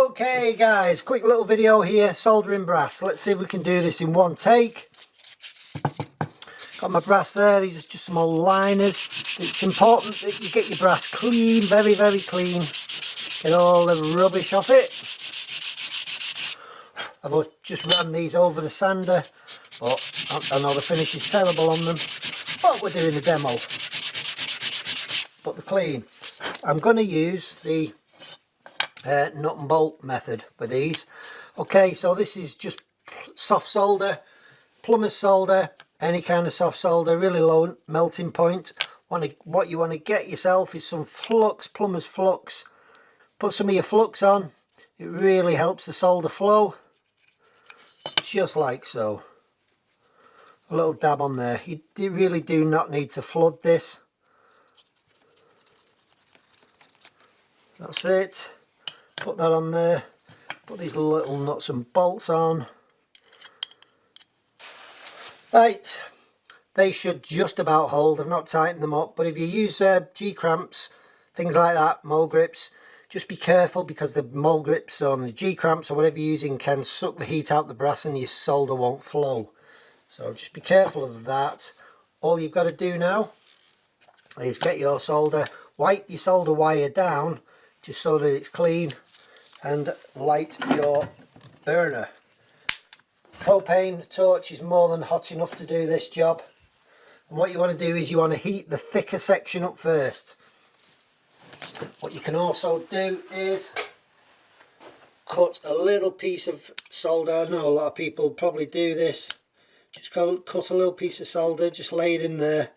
Okay guys, quick little video here, soldering brass. Let's see if we can do this in one take. Got my brass there, these are just some old liners. It's important that you get your brass clean, very clean. Get all the rubbish off it. I've just ran these over the sander, but I know the finish is terrible on them. But we're doing the demo. But they're clean. I'm going to use the nut and bolt method with these. Okay, so this is just soft solder, plumber's solder, any kind of soft solder, really low melting point. What you want to get yourself is some flux, plumber's flux. Put some of your flux on, it really helps the solder flow, just like so. A little dab on there. You really do not need to flood this. That's it. Put that on there. Put these little nuts and bolts on. Right, they should just about hold. I've not tightened them up, but if you use G-cramps, things like that, mole grips, just be careful because the mole grips on the G-cramps or whatever you're using can suck the heat out the brass and your solder won't flow. So just be careful of that. All you've got to do now is get your solder, wipe your solder wire down just so that it's clean, and light your burner. Propane torch is more than hot enough to do this job. And what you want to do is you want to heat the thicker section up first. What you can also do is cut a little piece of solder. I know a lot of people probably do this. Just cut a little piece of solder, just lay it in there.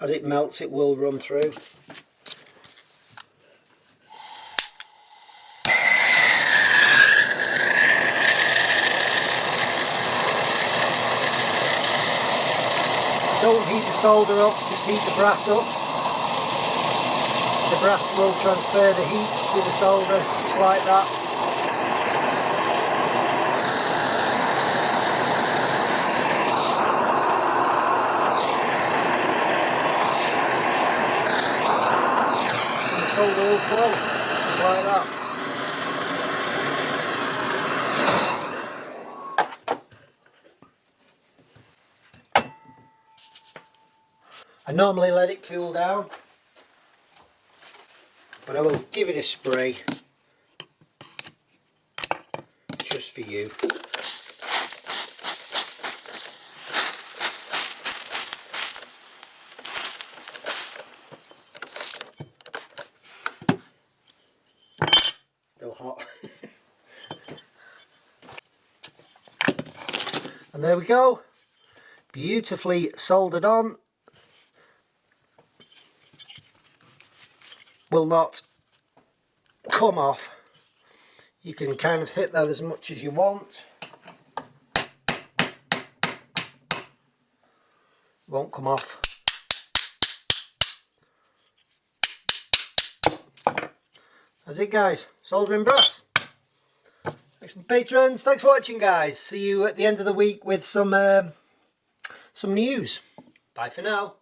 As it melts it will run through. Don't heat the solder up, just heat the brass up. The brass will transfer the heat to the solder, just like that. And the solder will flow, just like that. I normally let it cool down, but I will give it a spray just for you. Still hot. And there we go, beautifully soldered on. Will not come off. You can kind of hit that as much as you want. Won't come off. That's it guys, soldering brass. Thanks for patrons, thanks for watching guys. See you at the end of the week with some news. Bye for now.